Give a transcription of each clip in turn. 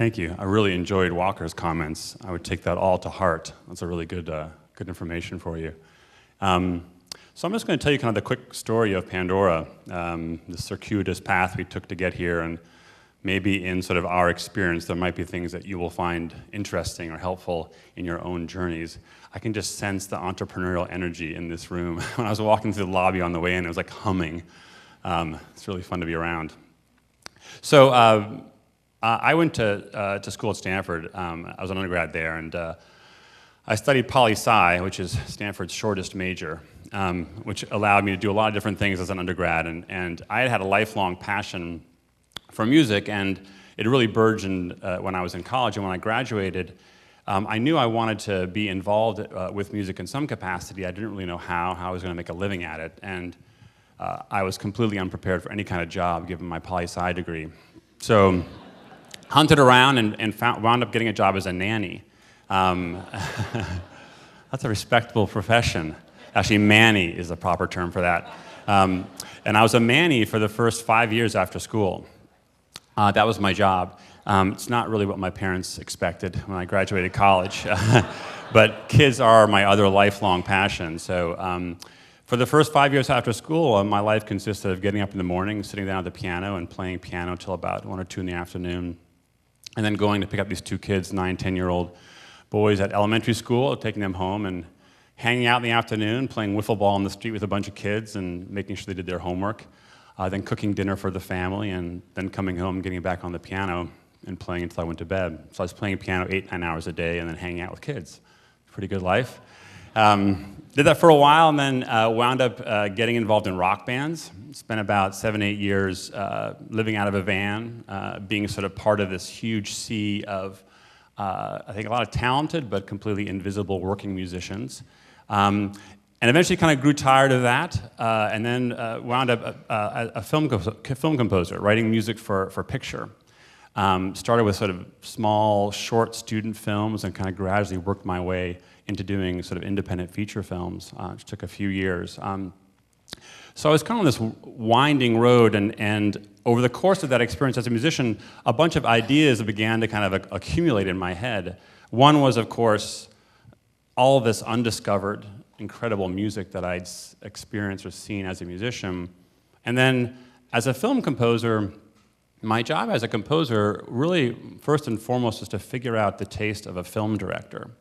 Thank you. I really enjoyed Walker's comments. I would take that all to heart. That's a really good information for you. So I'm just going to tell you kind of the quick story of Pandora, the circuitous path we took to get here, and maybe in sort of our experience, there might be things that you will find interesting or helpful in your own journeys. I can just sense the entrepreneurial energy in this room. When I was walking through the lobby on the way in, it was like humming. It's really fun to be around. So I went to school at Stanford. I was an undergrad there, and I studied poli-sci, which is Stanford's shortest major, which allowed me to do a lot of different things as an undergrad. And I had a lifelong passion for music, and it really burgeoned when I was in college. And when I graduated, I knew I wanted to be involved with music in some capacity. I didn't really know how I was going to make a living at it. And I was completely unprepared for any kind of job given my poli-sci degree. So hunted around and wound up getting a job as a nanny. That's a respectable profession. Actually, manny is the proper term for that. And I was a manny for the first 5 years after school. That was my job. It's not really what my parents expected when I graduated college. But kids are my other lifelong passion. So for the first 5 years after school, my life consisted of getting up in the morning, sitting down at the piano, and playing piano till about 1 or 2 in the afternoon, and then going to pick up these 2 kids, 9, 10-year-old boys at elementary school, taking them home, and hanging out in the afternoon, playing wiffle ball on the street with a bunch of kids, and making sure they did their homework, then cooking dinner for the family, and then coming home, getting back on the piano, and playing until I went to bed. So I was playing piano 8, 9 hours a day, and then hanging out with kids. Pretty good life. Did that for a while, and then wound up getting involved in rock bands. Spent about 7, 8 years living out of a van, being sort of part of this huge sea of, I think, a lot of talented but completely invisible working musicians. And eventually kind of grew tired of that, and then wound up a film composer, writing music for picture. Started with sort of small, short student films, and kind of gradually worked my way into doing sort of independent feature films, which took a few years. So I was kind of on this winding road, and over the course of that experience as a musician, a bunch of ideas began to kind of accumulate in my head. One was, of course, all of this undiscovered, incredible music that I'd experienced or seen as a musician. And then, as a film composer, my job as a composer really, first and foremost, was to figure out the taste of a film director.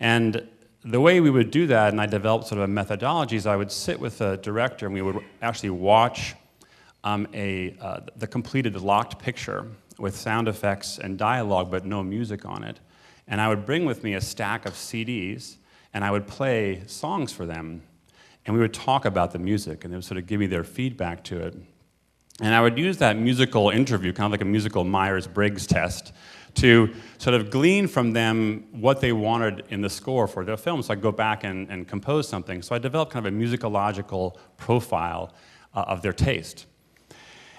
And the way we would do that, and I developed sort of a methodology, is I would sit with a director and we would actually watch the completed locked picture with sound effects and dialogue but no music on it. And I would bring with me a stack of CDs and I would play songs for them. And we would talk about the music and they would sort of give me their feedback to it. And I would use that musical interview, kind of like a musical Myers-Briggs test, to sort of glean from them what they wanted in the score for their film. So I'd go back and compose something. So I developed kind of a musicological profile of their taste.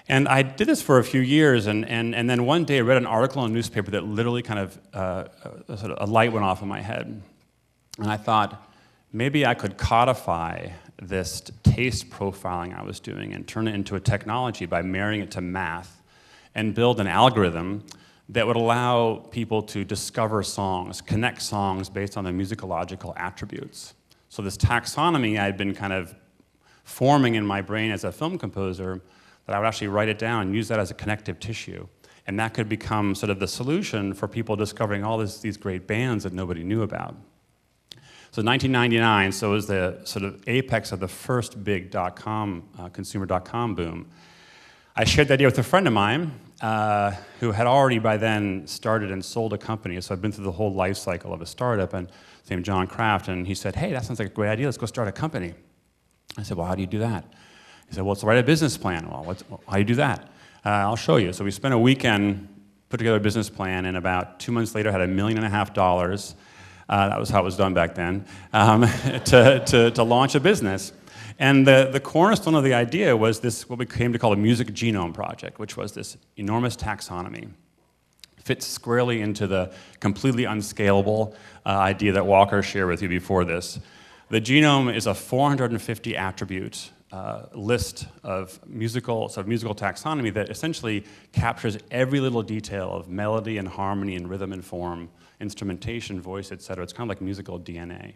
And I did this for a few years, and then one day I read an article in a newspaper that literally kind of, sort of a light went off in my head. And I thought, maybe I could codify this taste profiling I was doing and turn it into a technology by marrying it to math and build an algorithm that would allow people to discover songs, connect songs based on their musicological attributes. So this taxonomy I had been kind of forming in my brain as a film composer, that I would actually write it down and use that as a connective tissue. And that could become sort of the solution for people discovering all these great bands that nobody knew about. So 1999, so was the sort of apex of the first big consumer.com boom. I shared the idea with a friend of mine who had already by then started and sold a company. So I'd been through the whole life cycle of a startup, and his name John Kraft, and he said, hey, that sounds like a great idea, let's go start a company. I said, well, how do you do that? He said, well, let's write a business plan. Well, how do you do that? I'll show you. So we spent a weekend, put together a business plan, and about 2 months later had $1.5 million. That was how it was done back then, to launch a business. And the cornerstone of the idea was this, what we came to call a music genome project, which was this enormous taxonomy. Fits squarely into the completely unscalable idea that Walker shared with you before this. The genome is a 450 attribute list of musical taxonomy that essentially captures every little detail of melody and harmony and rhythm and form, instrumentation, voice, et cetera. It's kind of like musical DNA.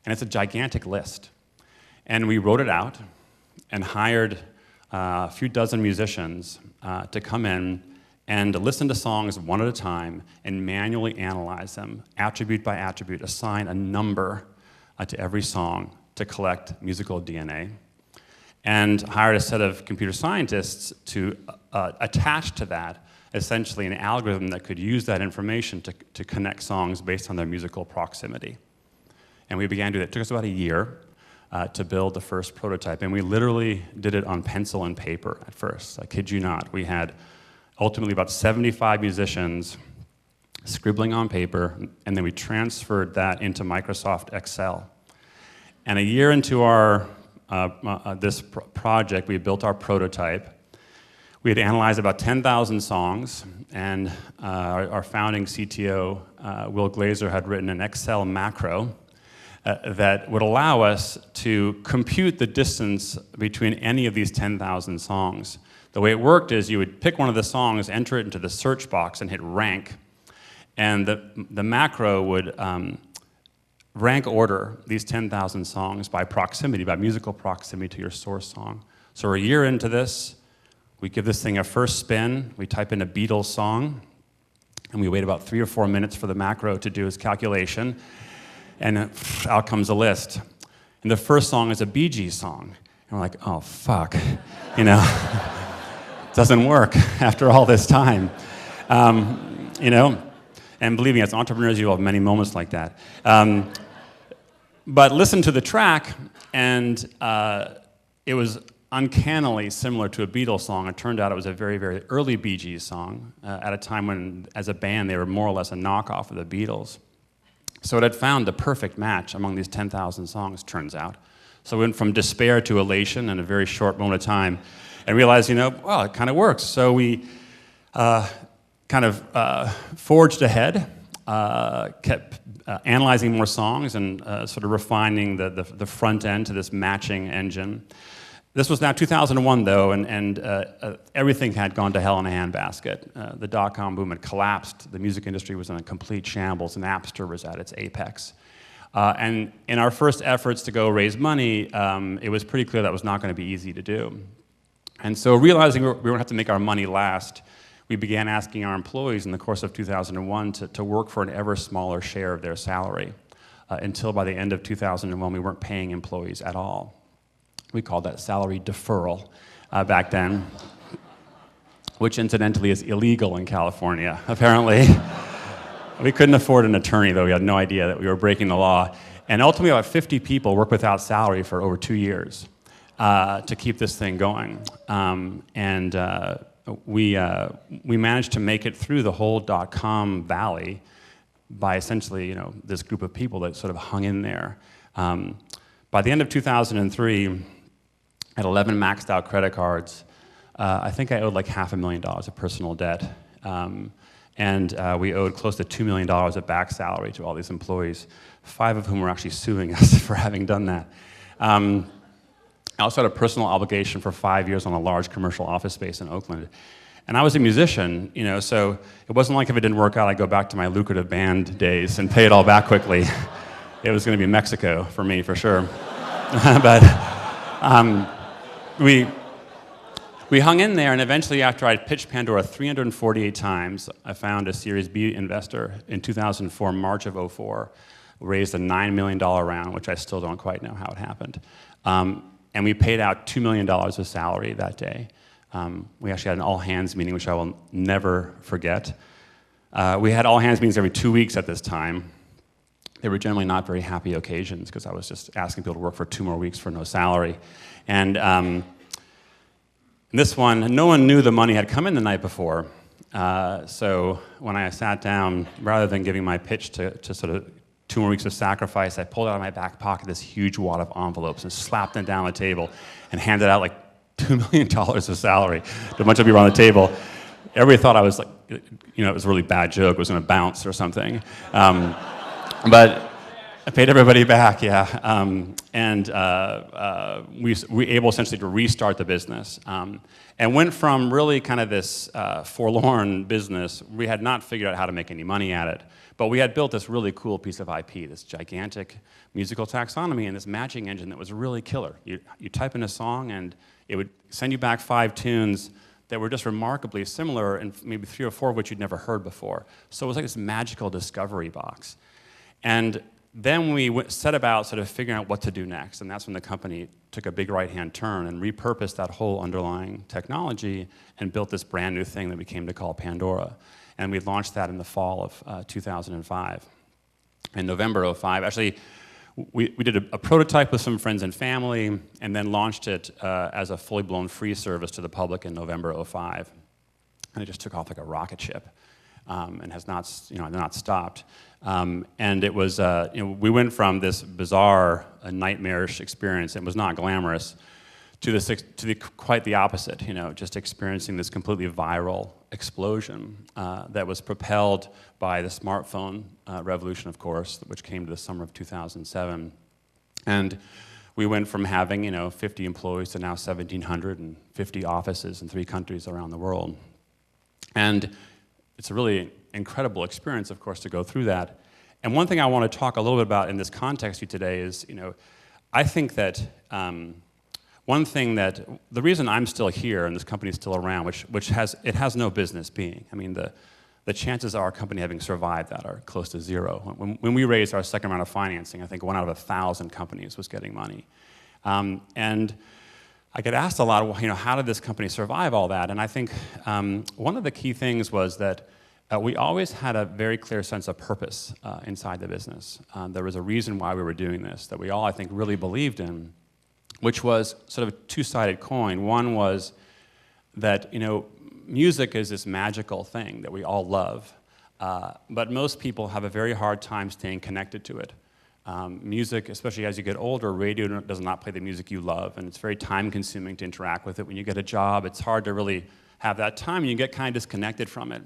And it's a gigantic list. And we wrote it out and hired a few dozen musicians to come in and listen to songs one at a time and manually analyze them, attribute by attribute, assign a number to every song to collect musical DNA, and hired a set of computer scientists to attach to that essentially an algorithm that could use that information to connect songs based on their musical proximity. And we began to do that. It took us about a year to build the first prototype, and we literally did it on pencil and paper at first. I kid you not. We had ultimately about 75 musicians scribbling on paper, and then we transferred that into Microsoft Excel. And a year into our this project, we built our prototype. We had analyzed about 10,000 songs, and our founding CTO, Will Glazer, had written an Excel macro that would allow us to compute the distance between any of these 10,000 songs. The way it worked is you would pick one of the songs, enter it into the search box, and hit rank. And the macro would rank order these 10,000 songs by proximity, by musical proximity to your source song. So we're a year into this. We give this thing a first spin. We type in a Beatles song, and we wait about 3 or 4 minutes for the macro to do its calculation. And out comes a list. And the first song is a Bee Gees song. And we're like, oh, fuck. Doesn't work after all this time. And believe me, as entrepreneurs, you'll have many moments like that. But listen to the track, and it was uncannily similar to a Beatles song. It turned out it was a very, very early Bee Gees song at a time when, as a band, they were more or less a knockoff of the Beatles. So it had found the perfect match among these 10,000 songs, turns out. So we went from despair to elation in a very short moment of time and realized, well, it kind of works. So we forged ahead, kept analyzing more songs and sort of refining the front end to this matching engine. This was now 2001, though, and everything had gone to hell in a handbasket. The dot-com boom had collapsed. The music industry was in a complete shambles. Napster was at its apex. And in our first efforts to go raise money, it was pretty clear that was not going to be easy to do. And so realizing we were going to have to make our money last, we began asking our employees in the course of 2001 to work for an ever smaller share of their salary, until by the end of 2001 we weren't paying employees at all. We called that salary deferral back then, which incidentally is illegal in California, apparently. We couldn't afford an attorney, though. We had no idea that we were breaking the law. And ultimately, about 50 people worked without salary for over 2 years to keep this thing going. We managed to make it through the whole dot-com valley by essentially, this group of people that sort of hung in there. By the end of 2003, I had 11 maxed out credit cards. I think I owed like $500,000 of personal debt. And we owed close to $2 million of back salary to all these employees, 5 of whom were actually suing us for having done that. I also had a personal obligation for 5 years on a large commercial office space in Oakland. And I was a musician, so it wasn't like if it didn't work out, I'd go back to my lucrative band days and pay it all back quickly. It was going to be Mexico for me, for sure. But we hung in there, and eventually, after I'd pitched Pandora 348 times, I found a Series B investor in 2004, March of 2004, raised a $9 million round, which I still don't quite know how it happened. And we paid out $2 million of salary that day. We actually had an all-hands meeting, which I will never forget. We had all-hands meetings every 2 weeks at this time. They were generally not very happy occasions, because I was just asking people to work for 2 more weeks for no salary. And this one, no one knew the money had come in the night before. So when I sat down, rather than giving my pitch to sort of 2 more weeks of sacrifice, I pulled out of my back pocket this huge wad of envelopes and slapped them down on the table and handed out like $2 million of salary to a bunch of people around the table. Everybody thought I was like, it was a really bad joke, it was going to bounce or something. But I paid everybody back, yeah. We were able essentially to restart the business. And went from really kind of this forlorn business. We had not figured out how to make any money at it, but we had built this really cool piece of IP, this gigantic musical taxonomy and this matching engine that was really killer. You type in a song and it would send you back 5 tunes that were just remarkably similar, and maybe 3 or 4 of which you'd never heard before. So it was like this magical discovery box. And then we set about sort of figuring out what to do next, and that's when the company took a big right-hand turn and repurposed that whole underlying technology and built this brand new thing that we came to call Pandora. And we launched that in the fall of 2005. In November of 2005, actually, we did a prototype with some friends and family, and then launched it as a fully blown free service to the public in November of 2005. And it just took off like a rocket ship, and has not stopped. And it was, we went from this bizarre, nightmarish experience. It was not glamorous, to quite the opposite. Just experiencing this completely viral explosion that was propelled by the smartphone revolution, of course, which came to the summer of 2007. And we went from having 50 employees to now 1,750 offices in 3 countries around the world. And it's a really incredible experience, of course, to go through that. And one thing I want to talk a little bit about in this context today is, I think that one thing that the reason I'm still here and this company is still around, which has no business being. I mean, the chances of our company having survived that are close to 0. When we raised our second round of financing, I think 1 out of 1,000 companies was getting money, and I get asked a lot, how did this company survive all that? And I think one of the key things was that we always had a very clear sense of purpose inside the business. There was a reason why we were doing this that we all, I think, really believed in, which was sort of a 2-sided coin. One was that, music is this magical thing that we all love, but most people have a very hard time staying connected to it. Music, especially as you get older, radio does not play the music you love, and it's very time-consuming to interact with it. When you get a job, it's hard to really have that time, and you get kind of disconnected from it.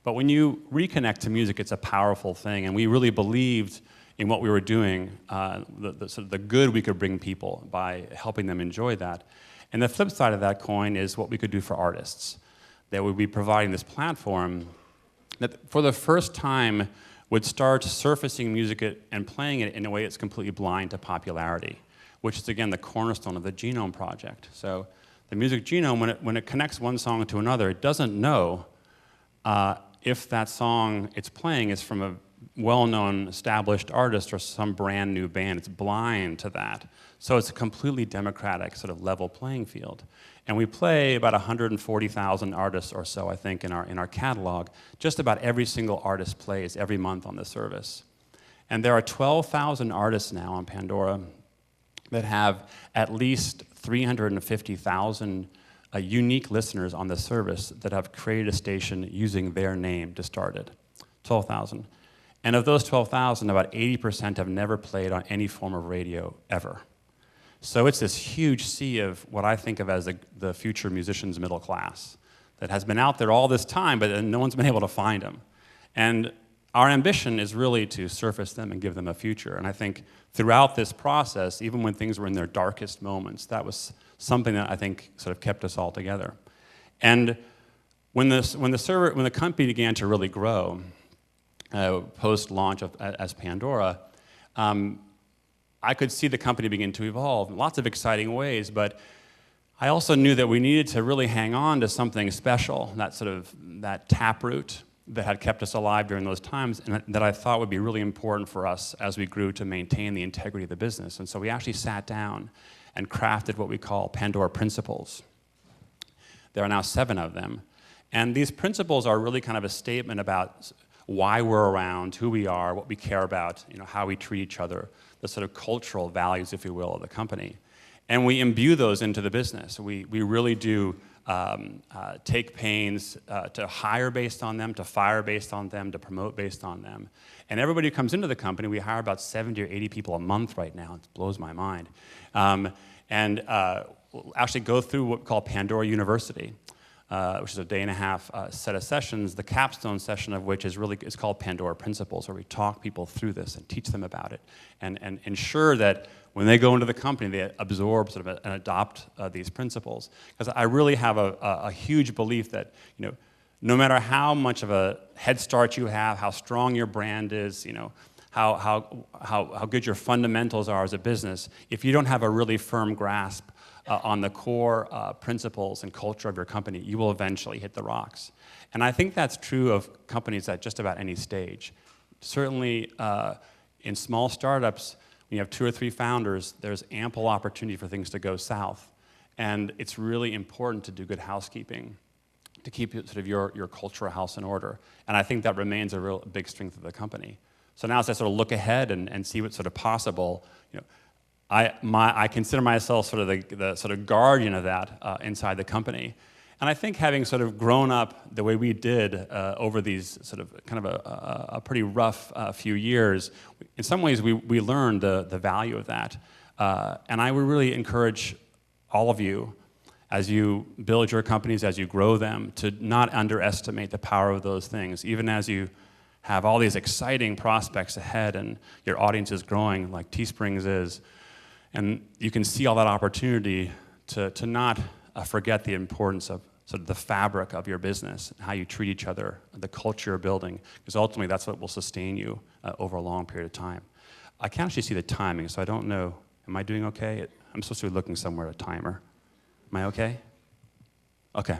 But when you reconnect to music, it's a powerful thing, and we really believed in what we were doing, the good we could bring people by helping them enjoy that. And the flip side of that coin is what we could do for artists. That we'd be providing this platform that for the first time would start surfacing music and playing it in a way that's completely blind to popularity, which is, again, the cornerstone of the Genome project. So the music genome, when it connects one song to another, it doesn't know if that song it's playing is from a well-known established artist or some brand new band. It's blind to that. So it's a completely democratic sort of level playing field. And we play about 140,000 artists or so, I think, in our catalog. Just about every single artist plays every month on the service. And there are 12,000 artists now on Pandora that have at least 350,000 unique listeners on the service that have created a station using their name to start it. 12,000. And of those 12,000, about 80% have never played on any form of radio ever. So it's this huge sea of what I think of as the future musician's middle class that has been out there all this time, but no one's been able to find them. And our ambition is really to surface them and give them a future. And I think throughout this process, even when things were in their darkest moments, that was something that I think sort of kept us all together. And when the company began to really grow, post-launch as Pandora, I could see the company begin to evolve in lots of exciting ways, but I also knew that we needed to really hang on to something special, that taproot that had kept us alive during those times, and that I thought would be really important for us as we grew to maintain the integrity of the business. And so we actually sat down and crafted what we call Pandora Principles. There are now 7 of them. And these principles are really kind of a statement about why we're around, who we are, what we care about, how we treat each other, the sort of cultural values, if you will, of the company. And we imbue those into the business. We really do take pains to hire based on them, to fire based on them, to promote based on them. And everybody who comes into the company, we hire about 70 or 80 people a month right now. It blows my mind. We'll actually go through what we call Pandora University. which is a day-and-a-half set of sessions, the capstone session of which is called Pandora Principles, where we talk people through this and teach them about it and ensure that when they go into the company, they absorb sort of and adopt these principles. Because I really have a huge belief that, no matter how much of a head start you have, how strong your brand is, how good your fundamentals are as a business, if you don't have a really firm grasp on the core principles and culture of your company, you will eventually hit the rocks. And I think that's true of companies at just about any stage. Certainly in small startups, when you have 2 or 3 founders, there's ample opportunity for things to go south. And it's really important to do good housekeeping, to keep sort of your cultural house in order. And I think that remains a real big strength of the company. So now as I sort of look ahead and see what's sort of possible, I consider myself sort of the sort of guardian of that inside the company. And I think having sort of grown up the way we did over these sort of kind of a pretty rough few years, in some ways we learned the value of that. And I would really encourage all of you, as you build your companies, as you grow them, to not underestimate the power of those things, even as you have all these exciting prospects ahead and your audience is growing like Teesprings is. And you can see all that opportunity to not forget the importance of sort of the fabric of your business, and how you treat each other, the culture you're building, because ultimately that's what will sustain you over a long period of time. I can't actually see the timing, so I don't know. Am I doing okay? I'm supposed to be looking somewhere at a timer. Am I okay? Okay.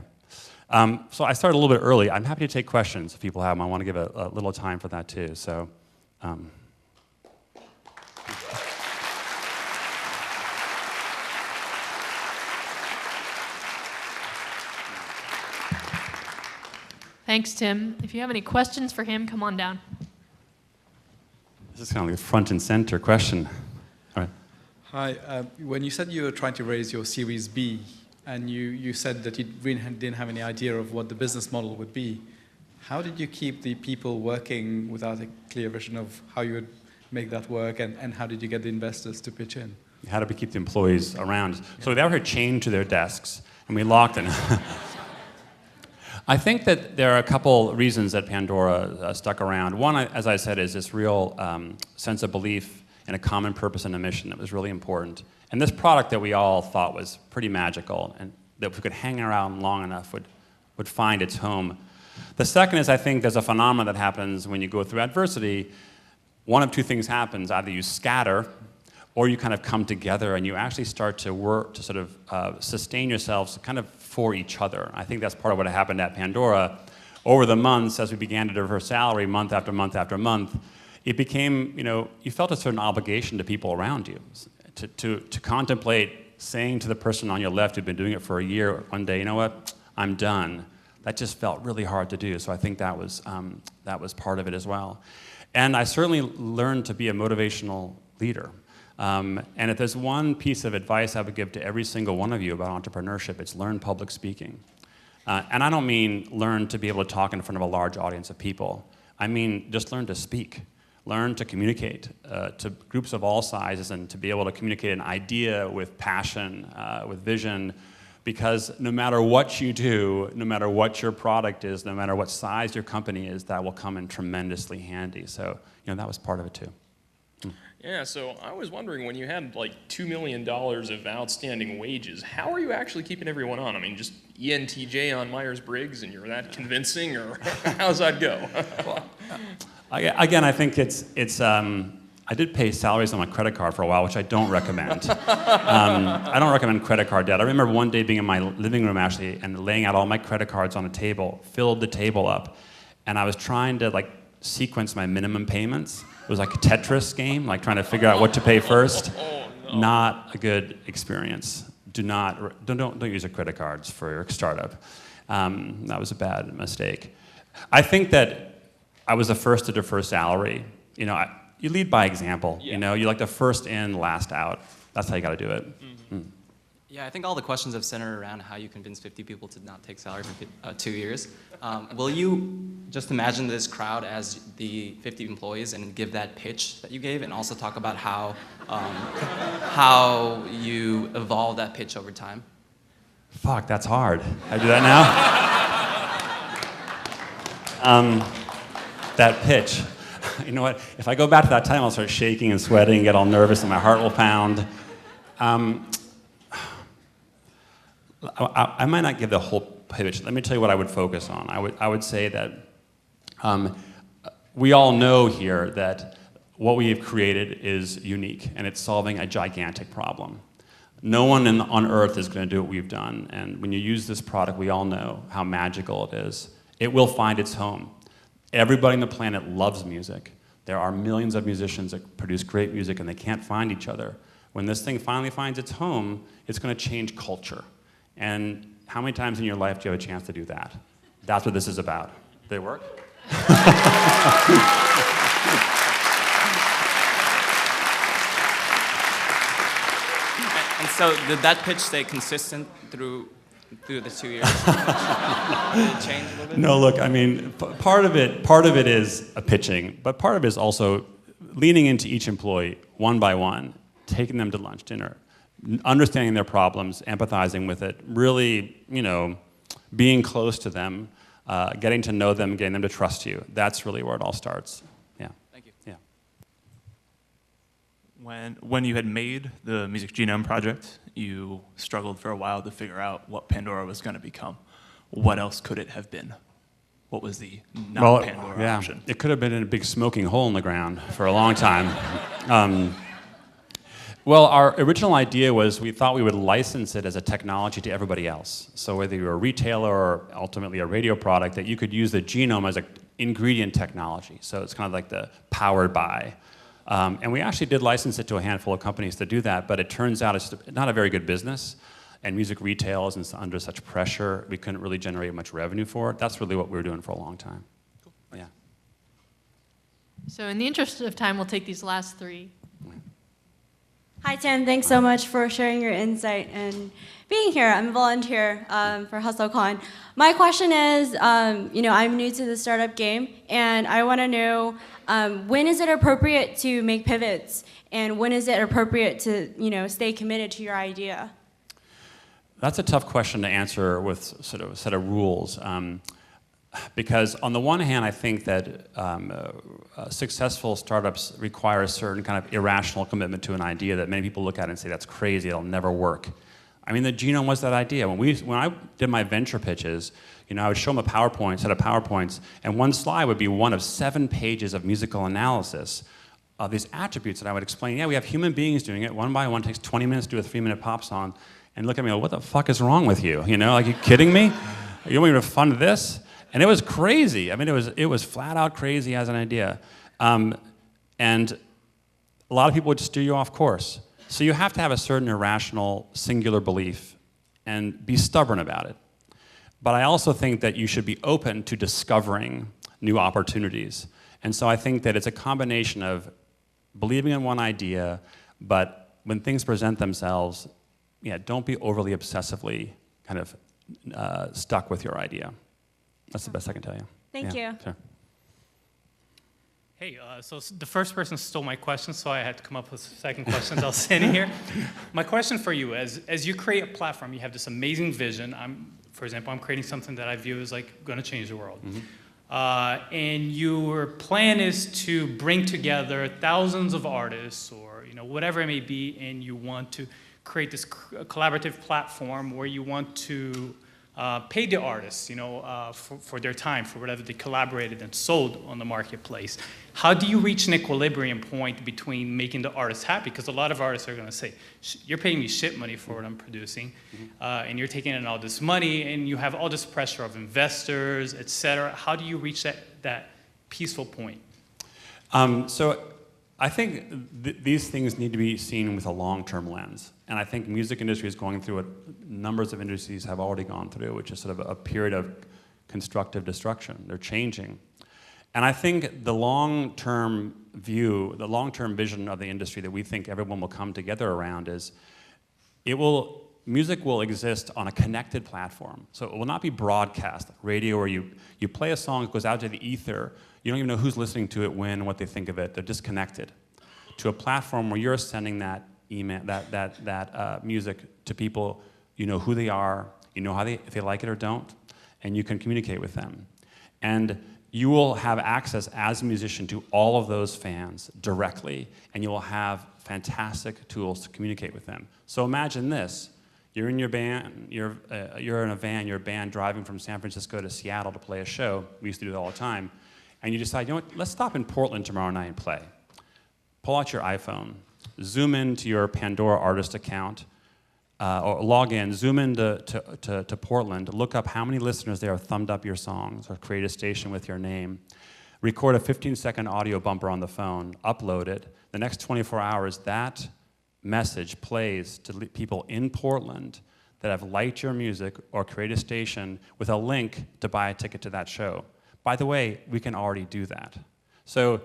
So I started a little bit early. I'm happy to take questions if people have them. I want to give a little time for that too. So. Thanks, Tim. If you have any questions for him, come on down. This is kind of like a front and center question. All right. Hi. When you said you were trying to raise your Series B, and you said that you really didn't have any idea of what the business model would be, how did you keep the people working without a clear vision of how you would make that work, and how did you get the investors to pitch in? How do we keep the employees around? So they were chained to their desks, and we locked them. I think that there are a couple reasons that Pandora stuck around. One, as I said, is this real sense of belief in a common purpose and a mission that was really important. And this product that we all thought was pretty magical, and that if we could hang around long enough would find its home. The second is, I think there's a phenomenon that happens when you go through adversity. One of 2 things happens. Either you scatter, or you kind of come together and you actually start to work to sort of sustain yourselves kind of for each other. I think that's part of what happened at Pandora. Over the months, as we began to defer salary month after month after month, it became, you felt a certain obligation to people around you to contemplate saying to the person on your left who'd been doing it for a year one day, you know what, I'm done. That just felt really hard to do. So I think that was part of it as well. And I certainly learned to be a motivational leader. And if there's one piece of advice I would give to every single one of you about entrepreneurship, it's learn public speaking. And I don't mean learn to be able to talk in front of a large audience of people. I mean just learn to speak. Learn to communicate to groups of all sizes, and to be able to communicate an idea with passion, with vision, because no matter what you do, no matter what your product is, no matter what size your company is, that will come in tremendously handy. So, that was part of it too. Yeah, so I was wondering, when you had like $2 million of outstanding wages, how are you actually keeping everyone on? I mean, just ENTJ on Myers-Briggs and you're that convincing, or how's that go? Again, I think it's I did pay salaries on my credit card for a while, which I don't recommend. I don't recommend credit card debt. I remember one day being in my living room, actually, and laying out all my credit cards on a table, filled the table up, and I was trying to sequence my minimum payments. It was like a Tetris game, trying to figure out what to pay first. Oh, no. Not a good experience. Don't use your credit cards for your startup. That was a bad mistake. I think that I was the first to defer salary. You lead by example. Yeah. You're like the first in, last out. That's how you got to do it. Mm-hmm. Yeah, I think all the questions have centered around how you convince 50 people to not take salary for 2 years. Will you just imagine this crowd as the 50 employees and give that pitch that you gave, and also talk about how you evolve that pitch over time? Fuck, that's hard. I do that now? That pitch. You know what? If I go back to that time, I'll start shaking and sweating and get all nervous and my heart will pound. I might not give the whole pitch. Let me tell you what I would focus on. I would say that we all know here that what we have created is unique and it's solving a gigantic problem. No one on earth is going to do what we've done. And when you use this product, we all know how magical it is. It will find its home. Everybody on the planet loves music. There are millions of musicians that produce great music and they can't find each other. When this thing finally finds its home, it's going to change culture. And how many times in your life do you have a chance to do that? That's what this is about. Did it work? And so did that pitch stay consistent through the 2 years? Did it change a little bit? No, look, I mean, part of it is a pitching, but part of it is also leaning into each employee one by one, taking them to lunch, dinner, understanding their problems, empathizing with it, really, being close to them, getting to know them, getting them to trust you. That's really where it all starts. Yeah. Thank you. Yeah. When you had made the Music Genome project, you struggled for a while to figure out what Pandora was going to become. What else could it have been? What was the not-Pandora option? It could have been in a big smoking hole in the ground for a long time. Well, our original idea was we thought we would license it as a technology to everybody else. So whether you're a retailer or ultimately a radio product, that you could use the genome as an ingredient technology. So it's kind of like the powered by. And we actually did license it to a handful of companies to do that, but it turns out it's not a very good business. And music retail is under such pressure, we couldn't really generate much revenue for it. That's really what we were doing for a long time. Cool. Yeah. So in the interest of time, we'll take these last three. Hi, Tim. Thanks so much for sharing your insight and being here. I'm a volunteer for HustleCon. My question is, I'm new to the startup game, and I want to know when is it appropriate to make pivots, and when is it appropriate to, stay committed to your idea? That's a tough question to answer with sort of a set of rules. Because on the one hand, I think that successful startups require a certain kind of irrational commitment to an idea that many people look at and say, that's crazy, it'll never work. I mean, the genome was that idea. When I did my venture pitches, I would show them a set of PowerPoints, and one slide would be one of 7 pages of musical analysis of these attributes that I would explain. Yeah, we have human beings doing it one by one. It takes 20 minutes to do a 3-minute pop song. And look at me, what the fuck is wrong with you? Like, you kidding me? You want me to fund this? And it was crazy. I mean, it was flat out crazy as an idea. And a lot of people would steer you off course. So you have to have a certain irrational, singular belief and be stubborn about it. But I also think that you should be open to discovering new opportunities. And so I think that it's a combination of believing in one idea, but when things present themselves, don't be overly obsessively kind of stuck with your idea. That's the best I can tell you. Thank you. Sure. Hey, so the first person stole my question, so I had to come up with second questions. I'll stand here. My question for you, as you create a platform, you have this amazing vision. For example, I'm creating something that I view as like going to change the world. Mm-hmm. And your plan is to bring together thousands of artists or whatever it may be, and you want to create this collaborative platform where you want to pay the artists, for their time, for whatever they collaborated and sold on the marketplace. How do you reach an equilibrium point between making the artists happy? Because a lot of artists are going to say, you're paying me shit money for what I'm producing, and you're taking in all this money, and you have all this pressure of investors, et cetera. How do you reach that peaceful point? So I think these things need to be seen with a long-term lens. And I think music industry is going through what numbers of industries have already gone through, which is sort of a period of constructive destruction. They're changing. And I think the long-term view, the long-term vision of the industry that we think everyone will come together around is music will exist on a connected platform. So it will not be broadcast, like radio, where you play a song, it goes out to the ether, you don't even know who's listening to it, when, what they think of it. They're disconnected. To a platform where you're sending that email, that music to people, you know who they are, you know if they like it or don't, and you can communicate with them. And you will have access as a musician to all of those fans directly, and you will have fantastic tools to communicate with them. So imagine this. You're in your band, you're in a van, your band driving from San Francisco to Seattle to play a show. We used to do that all the time. And you decide, you know what, let's stop in Portland tomorrow night and play. Pull out your iPhone, zoom into your Pandora artist account, or log in, zoom to Portland, look up how many listeners there have thumbed up your songs, or create a station with your name, record a 15-second audio bumper on the phone, upload it. The next 24 hours, that message plays to people in Portland that have liked your music or create a station with a link to buy a ticket to that show. By the way, we can already do that. So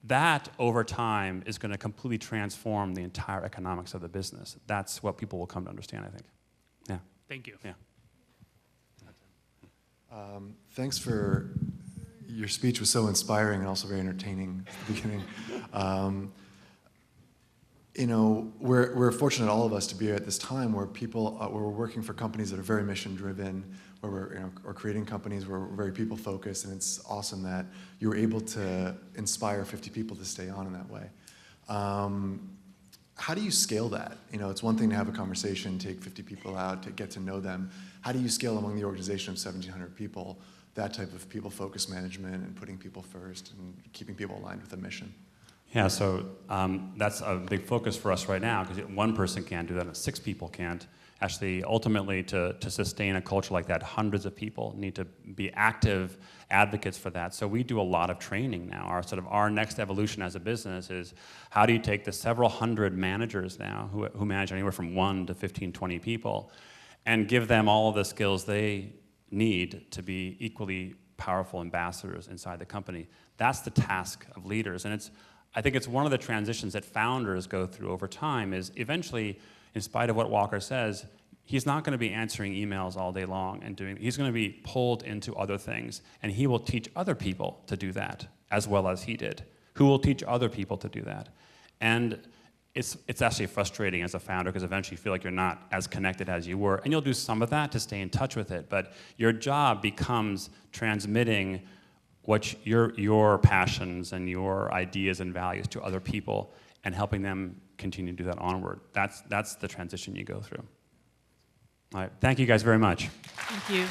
that, over time, is going to completely transform the entire economics of the business. That's what people will come to understand, I think. Yeah. Thank you. Yeah. Thanks for your speech was so inspiring and also very entertaining at the beginning. You know, we're fortunate, all of us, to be at this time where people, where we're working for companies that are very mission-driven, where we're, or creating companies where we're very people-focused, and it's awesome that you were able to inspire 50 people to stay on in that way. How do you scale that? You know, it's one thing to have a conversation, take 50 people out, to get to know them. How do you scale among the organization of 1,700 people that type of people-focused management and putting people first and keeping people aligned with a mission? Yeah, so that's a big focus for us right now, because one person can't do that and 6 people can't. Actually, ultimately, to sustain a culture like that, hundreds of people need to be active advocates for that. So we do a lot of training now. Our next evolution as a business is, how do you take the several hundred managers now who manage anywhere from 1 to 15, 20 people, and give them all of the skills they need to be equally powerful ambassadors inside the company? That's the task of leaders, and I think it's one of the transitions that founders go through over time. Is eventually, in spite of what Walker says, he's not going to be answering emails all day long and he's going to be pulled into other things, and he will teach other people to do that as well as he did, who will teach other people to do that. And it's actually frustrating as a founder, because eventually you feel like you're not as connected as you were, and you'll do some of that to stay in touch with it, but your job becomes transmitting what your passions and your ideas and values to other people, and helping them continue to do that onward. That's the transition you go through. All right, thank you guys very much. Thank you.